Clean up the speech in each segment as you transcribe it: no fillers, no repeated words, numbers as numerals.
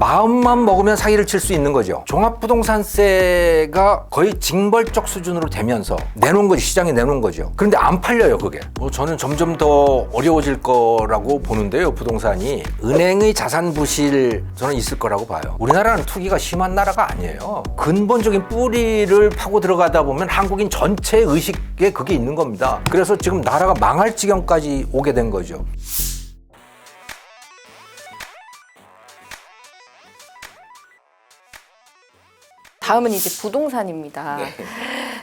마음만 먹으면 사기를 칠 수 있는 거죠. 종합부동산세가 거의 징벌적 수준으로 되면서 내놓은 거지, 시장에 내놓은 거죠. 그런데 안 팔려요, 그게. 저는 점점 더 어려워질 거라고 보는데요, 부동산이. 은행의 자산 부실 저는 있을 거라고 봐요. 우리나라는 투기가 심한 나라가 아니에요. 근본적인 뿌리를 파고 들어가다 보면 한국인 전체의 의식에 그게 있는 겁니다. 그래서 지금 나라가 망할 지경까지 오게 된 거죠. 다음은 이제 부동산입니다.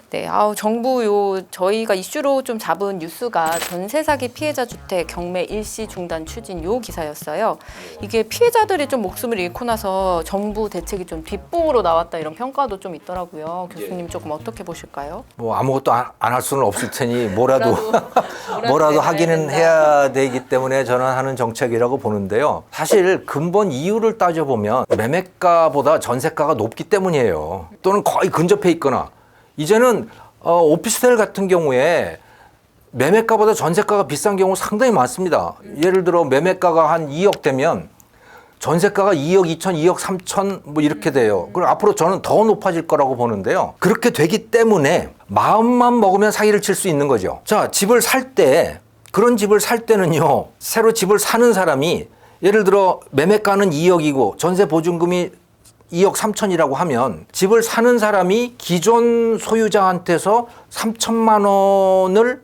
네, 정부 저희가 이슈로 좀 잡은 뉴스가 전세 사기 피해자 주택 경매 일시 중단 추진 요 기사였어요. 이게 피해자들이 좀 목숨을 잃고 나서 정부 대책이 좀 뒷북으로 나왔다 이런 평가도 좀 있더라고요. 교수님 조금 어떻게 보실까요? 뭐 아무것도 안 할 수는 없을 테니 뭐라도 하기는 해야 되기 때문에 저는 하는 정책이라고 보는데요. 사실 근본 이유를 따져보면 매매가보다 전세가가 높기 때문이에요. 또는 거의 근접해 있거나 이제는 오피스텔 같은 경우에 매매가보다 전세가가 비싼 경우 상당히 많습니다. 예를 들어 매매가가 한 2억 되면 전세가가 2억 2천, 2억 3천 뭐 이렇게 돼요. 그리고 앞으로 저는 더 높아질 거라고 보는데요. 그렇게 되기 때문에 마음만 먹으면 사기를 칠 수 있는 거죠. 자, 집을 살 때, 그런 집을 살 때는요, 새로 집을 사는 사람이 예를 들어 매매가는 2억이고 전세 보증금이 2억 3천이라고 하면 집을 사는 사람이 기존 소유자한테서 3천만 원을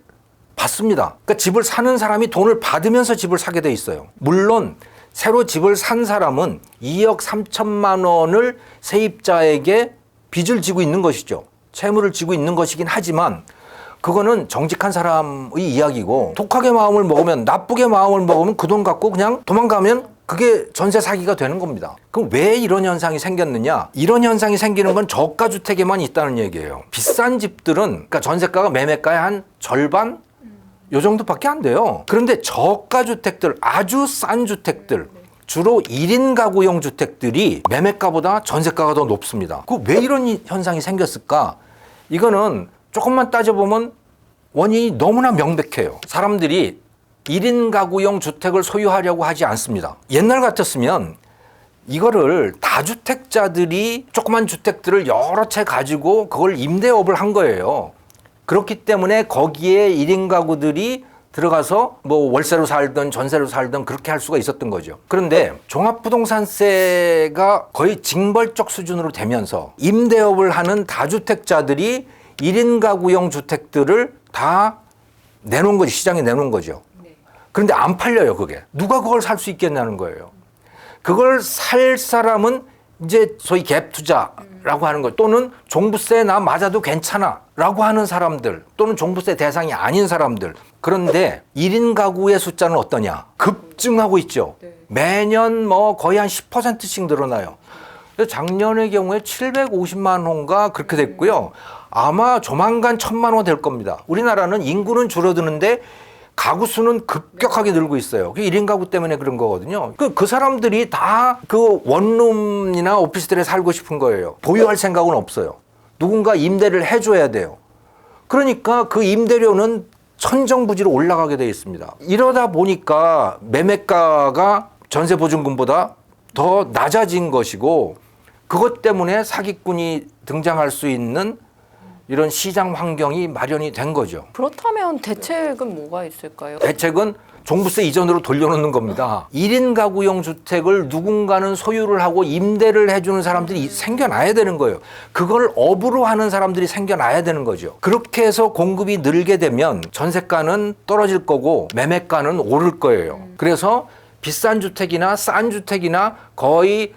받습니다. 그러니까 집을 사는 사람이 돈을 받으면서 집을 사게 돼 있어요. 물론 새로 집을 산 사람은 2억 3천만 원을 세입자에게 빚을 지고 있는 것이죠. 채무를 지고 있는 것이긴 하지만 그거는 정직한 사람의 이야기고 독하게 마음을 먹으면 나쁘게 마음을 먹으면 그 돈 갖고 그냥 도망가면 그게 전세 사기가 되는 겁니다. 그럼 왜 이런 현상이 생겼느냐? 이런 현상이 생기는 건 저가 주택에만 있다는 얘기예요. 비싼 집들은 그러니까 전세가가 매매가의 한 절반 요 정도밖에 안 돼요. 그런데 저가 주택들, 아주 싼 주택들, 주로 1인 가구용 주택들이 매매가보다 전세가가 더 높습니다. 그 왜 이런 현상이 생겼을까? 이거는 조금만 따져보면 원인이 너무나 명백해요. 사람들이 1인 가구용 주택을 소유하려고 하지 않습니다. 옛날 같았으면 이거를 다주택자들이 조그만 주택들을 여러 채 가지고 그걸 임대업을 한 거예요. 그렇기 때문에 거기에 1인 가구들이 들어가서 뭐 월세로 살든 전세로 살든 그렇게 할 수가 있었던 거죠. 그런데 종합부동산세가 거의 징벌적 수준으로 되면서 임대업을 하는 다주택자들이 1인 가구용 주택들을 다 내놓은 거지, 시장에 내놓은 거죠. 그런데 안 팔려요, 그게. 누가 그걸 살 수 있겠냐는 거예요. 그걸 살 사람은 이제 소위 갭 투자라고 하는 거 또는 종부세 나 맞아도 괜찮아 라고 하는 사람들 또는 종부세 대상이 아닌 사람들. 그런데 1인 가구의 숫자는 어떠냐? 급증하고 있죠. 매년 뭐 거의 한 10%씩 늘어나요. 작년의 경우에 750만 호인가 그렇게 됐고요. 아마 조만간 1000만 호 될 겁니다. 우리나라는 인구는 줄어드는데 가구 수는 급격하게 늘고 있어요. 1인 가구 때문에 그런 거거든요. 그 사람들이 다 그 원룸이나 오피스텔에 살고 싶은 거예요. 보유할 생각은 없어요. 누군가 임대를 해줘야 돼요. 그러니까 그 임대료는 천정부지로 올라가게 되어 있습니다. 이러다 보니까 매매가가 전세 보증금보다 더 낮아진 것이고 그것 때문에 사기꾼이 등장할 수 있는 이런 시장 환경이 마련이 된 거죠. 그렇다면 대책은 뭐가 있을까요? 대책은 종부세 이전으로 돌려놓는 겁니다. 1인 가구용 주택을 누군가는 소유를 하고 임대를 해주는 사람들이 생겨나야 되는 거예요. 그걸 업으로 하는 사람들이 생겨나야 되는 거죠. 그렇게 해서 공급이 늘게 되면 전세가는 떨어질 거고 매매가는 오를 거예요. 그래서 비싼 주택이나 싼 주택이나 거의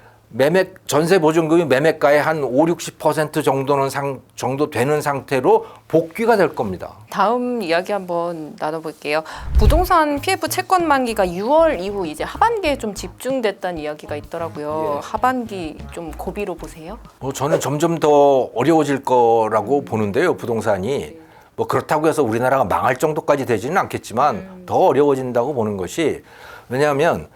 전세 보증금이 매매가의 한 5-60% 정도는 정도 되는 상태로 복귀가 될 겁니다. 다음 이야기 한번 나눠볼게요. 부동산 PF 채권 만기가 6월 이후 이제 하반기에 좀 집중됐다는 이야기가 있더라고요. 예. 하반기 좀 고비로 보세요? 저는 점점 더 어려워질 거라고 보는데요, 부동산이. 뭐 그렇다고 해서 우리나라가 망할 정도까지 되지는 않겠지만 더 어려워진다고 보는 것이 왜냐하면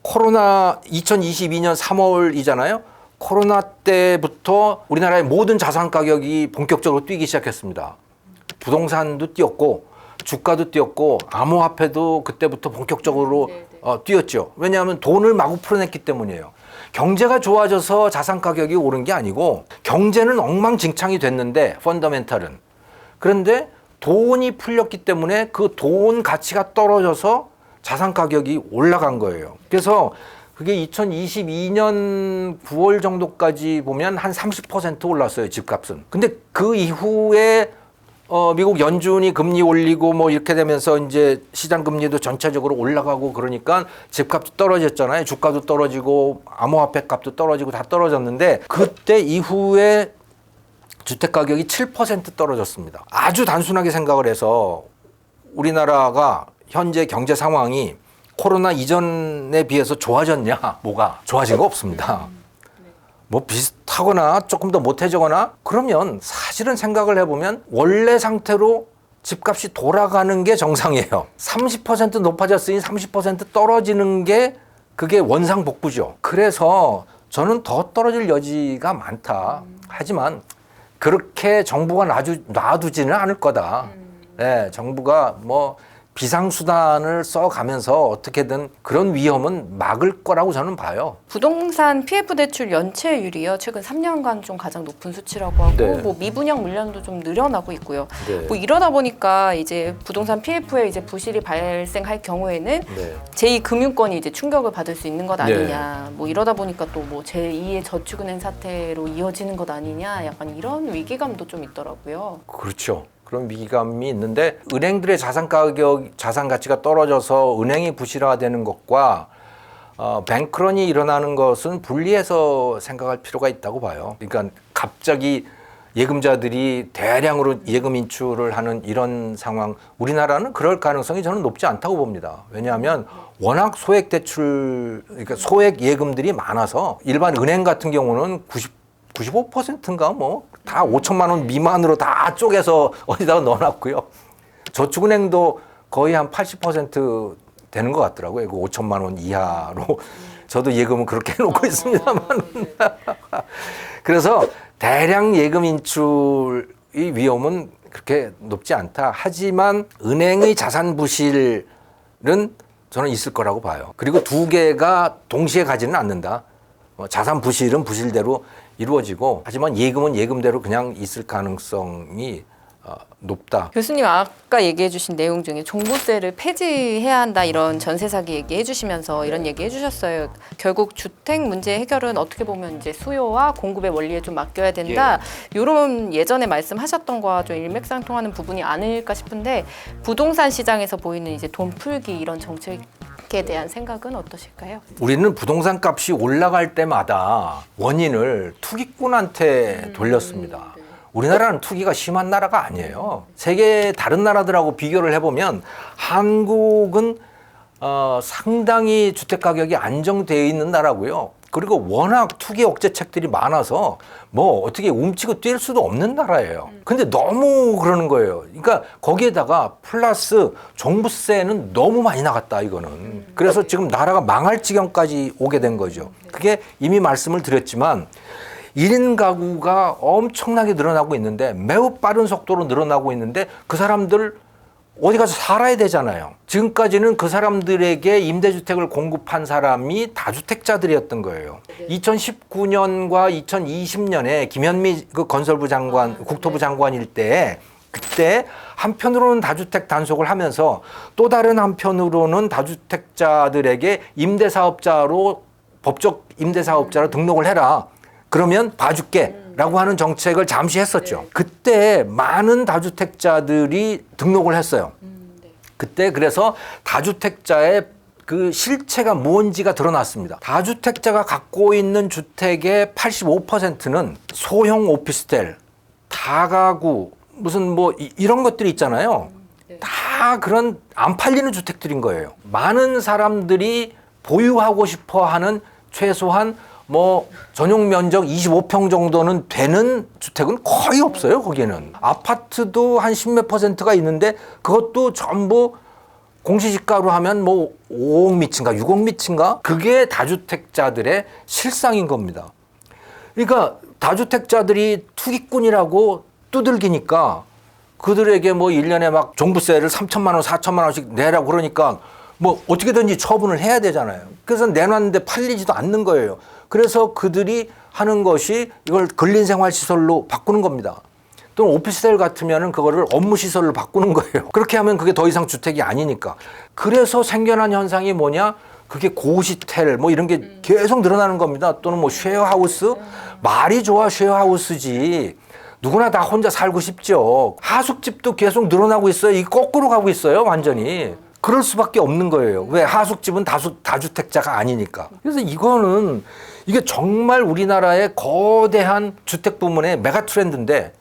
코로나 2022년 3월이잖아요. 코로나 때부터 우리나라의 모든 자산 가격이 본격적으로 뛰기 시작했습니다. 부동산도 뛰었고 주가도 뛰었고 암호화폐도 그때부터 본격적으로 뛰었죠. 왜냐하면 돈을 마구 풀어냈기 때문이에요. 경제가 좋아져서 자산 가격이 오른 게 아니고 경제는 엉망진창이 됐는데 펀더멘탈은. 그런데 돈이 풀렸기 때문에 그 돈 가치가 떨어져서 자산 가격이 올라간 거예요. 그래서 그게 2022년 9월 정도까지 보면 한 30% 올랐어요, 집값은. 근데 그 이후에 미국 연준이 금리 올리고 뭐 이렇게 되면서 이제 시장 금리도 전체적으로 올라가고 그러니까 집값도 떨어졌잖아요. 주가도 떨어지고 암호화폐 값도 떨어지고 다 떨어졌는데 그때 이후에 주택 가격이 7% 떨어졌습니다. 아주 단순하게 생각을 해서 우리나라가 현재 경제 상황이 코로나 이전에 비해서 좋아졌냐? 뭐가 좋아진 거 없습니다. 뭐 비슷하거나 조금 더 못해지거나 그러면 사실은 생각을 해보면 원래 상태로 집값이 돌아가는 게 정상이에요. 30% 높아졌으니 30% 떨어지는 게 그게 원상복구죠. 그래서 저는 더 떨어질 여지가 많다. 하지만 그렇게 정부가 놔두지는 않을 거다. 네, 정부가 뭐 비상수단을 써가면서 어떻게든 그런 위험은 막을 거라고 저는 봐요. 부동산 PF 대출 연체율이요. 최근 3년간 좀 가장 높은 수치라고 하고 네. 뭐 미분양 물량도 좀 늘어나고 있고요. 네. 뭐 이러다 보니까 이제 부동산 PF에 이제 부실이 발생할 경우에는 네. 제2금융권이 이제 충격을 받을 수 있는 것 아니냐. 뭐 이러다 보니까 또 뭐 제2의 저축은행 사태로 이어지는 것 아니냐. 약간 이런 위기감도 좀 있더라고요. 그렇죠. 그런 위기감이 있는데 은행들의 자산 가치가 떨어져서 은행이 부실화되는 것과 뱅크런이 일어나는 것은 분리해서 생각할 필요가 있다고 봐요. 그러니까 갑자기 예금자들이 대량으로 예금 인출을 하는 이런 상황, 우리나라는 그럴 가능성이 저는 높지 않다고 봅니다. 왜냐하면 워낙 소액 대출, 그러니까 소액 예금들이 많아서 일반 은행 같은 경우는 95%인가 뭐 다 5천만 원 미만으로 다 쪼개서 어디다가 넣어놨고요. 저축은행도 거의 한 80% 되는 것 같더라고요. 그 5천만 원 이하로. 저도 예금은 그렇게 해놓고 있습니다만. 그래서 대량 예금 인출의 위험은 그렇게 높지 않다. 하지만 은행의 자산 부실은 저는 있을 거라고 봐요. 그리고 두 개가 동시에 가지는 않는다. 자산 부실은 부실대로 이루어지고 하지만 예금은 예금대로 그냥 있을 가능성이 높다. 교수님 아까 얘기해 주신 내용 중에 종부세를 폐지해야 한다 이런 전세 사기 얘기해 주시면서 이런 얘기해 주셨어요. 결국 주택 문제 해결은 어떻게 보면 이제 수요와 공급의 원리에 좀 맡겨야 된다. 이런 예전에 말씀하셨던 거와 좀 일맥상통하는 부분이 아닐까 싶은데 부동산 시장에서 보이는 이제 돈 풀기 이런 정책에 대한 생각은 어떠실까요? 우리는 부동산 값이 올라갈 때마다 원인을 투기꾼한테 돌렸습니다. 우리나라는 투기가 심한 나라가 아니에요. 세계 다른 나라들하고 비교를 해보면 한국은 상당히 주택 가격이 안정되어 있는 나라고요. 그리고 워낙 투기 억제책들이 많아서 뭐 어떻게 움치고 뛸 수도 없는 나라예요. 근데 너무 그러는 거예요. 그러니까 거기에다가 플러스 종부세는 너무 많이 나갔다 이거는. 그래서 지금 나라가 망할 지경까지 오게 된 거죠. 그게 이미 말씀을 드렸지만 1인 가구가 엄청나게 늘어나고 있는데 매우 빠른 속도로 늘어나고 있는데 그 사람들 어디 가서 살아야 되잖아요. 지금까지는 그 사람들에게 임대주택을 공급한 사람이 다주택자들이었던 거예요. 2019년과 2020년에 김현미 그 건설부 장관, 국토부 장관일 때 그때 한편으로는 다주택 단속을 하면서 또 다른 한편으로는 다주택자들에게 임대사업자로 법적 임대사업자로 등록을 해라. 그러면 봐줄게 라고 하는 정책을 잠시 했었죠. 그때 많은 다주택자들이 등록을 했어요. 그때 그래서 다주택자의 그 실체가 뭔지가 드러났습니다. 다주택자가 갖고 있는 주택의 85%는 소형 오피스텔, 다가구, 무슨 뭐 이런 것들이 있잖아요. 다 그런 안 팔리는 주택들인 거예요. 많은 사람들이 보유하고 싶어 하는 최소한 뭐 전용 면적 25평 정도는 되는 주택은 거의 없어요. 거기는 아파트도 한 10몇 %가 있는데 그것도 전부 공시지가로 하면 뭐 5억 미친가 6억 미친가 그게 다주택자들의 실상인 겁니다. 그러니까 다주택자들이 투기꾼이라고 두들기니까 그들에게 뭐 1년에 막 종부세를 3천만 원 4천만 원씩 내라고 그러니까 뭐 어떻게든지 처분을 해야 되잖아요. 그래서 내놨는데 팔리지도 않는 거예요. 그래서 그들이 하는 것이 이걸 근린생활시설로 바꾸는 겁니다. 또는 오피스텔 같으면 그거를 업무시설로 바꾸는 거예요. 그렇게 하면 그게 더 이상 주택이 아니니까. 그래서 생겨난 현상이 뭐냐? 그게 고시텔 뭐 이런 게 계속 늘어나는 겁니다. 또는 뭐 쉐어하우스. 말이 좋아 쉐어하우스지. 누구나 다 혼자 살고 싶죠. 하숙집도 계속 늘어나고 있어요. 이 거꾸로 가고 있어요. 완전히. 그럴 수밖에 없는 거예요. 왜? 하숙집은 다주택자가 아니니까. 그래서 이게 정말 우리나라의 거대한 주택 부문의 메가 트렌드인데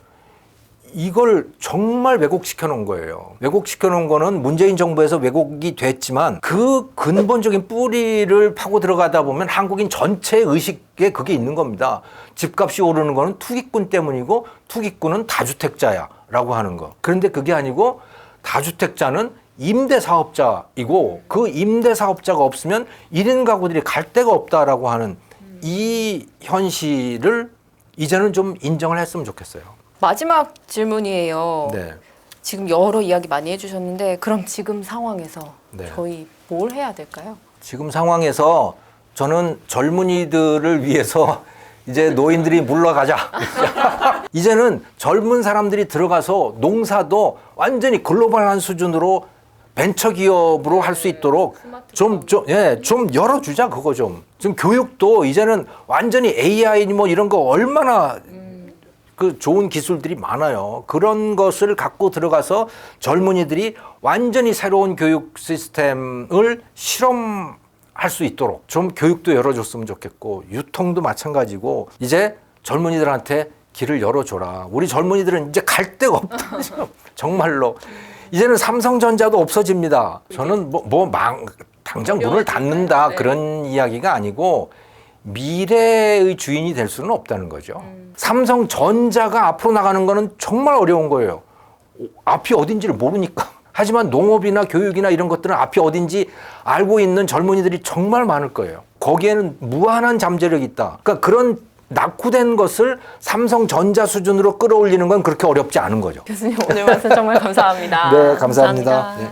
이걸 정말 왜곡시켜 놓은 거예요. 왜곡시켜 놓은 거는 문재인 정부에서 왜곡이 됐지만 그 근본적인 뿌리를 파고 들어가다 보면 한국인 전체의 의식에 그게 있는 겁니다. 집값이 오르는 거는 투기꾼 때문이고 투기꾼은 다주택자야라고 하는 거. 그런데 그게 아니고 다주택자는 임대사업자이고 그 임대사업자가 없으면 1인 가구들이 갈 데가 없다라고 하는 이 현실을 이제는 좀 인정을 했으면 좋겠어요. 마지막 질문이에요. 네. 지금 여러 이야기 많이 해주셨는데 그럼 지금 상황에서 네. 저희 뭘 해야 될까요? 지금 상황에서 저는 젊은이들을 위해서 이제 노인들이 물러가자. 이제는 젊은 사람들이 들어가서 농사도 완전히 글로벌한 수준으로 벤처기업으로 할 수 있도록 좀 열어주자, 그거 좀. 지금 교육도 이제는 완전히 AI 뭐 이런 거 얼마나 그 좋은 기술들이 많아요. 그런 것을 갖고 들어가서 젊은이들이 완전히 새로운 교육 시스템을 실험할 수 있도록 좀 교육도 열어줬으면 좋겠고 유통도 마찬가지고 이제 젊은이들한테 길을 열어줘라. 우리 젊은이들은 이제 갈 데가 없다. 정말로. 이제는 삼성전자도 없어집니다. 저는 당장 문을 닫는다 그런 이야기가 아니고 미래의 주인이 될 수는 없다는 거죠. 삼성전자가 앞으로 나가는 거는 정말 어려운 거예요. 앞이 어딘지를 모르니까. 하지만 농업이나 교육이나 이런 것들은 앞이 어딘지 알고 있는 젊은이들이 정말 많을 거예요. 거기에는 무한한 잠재력이 있다. 그러니까 그런 낙후된 것을 삼성전자 수준으로 끌어올리는 건 그렇게 어렵지 않은 거죠. 교수님 오늘 말씀 정말 감사합니다. 네, 감사합니다. 네.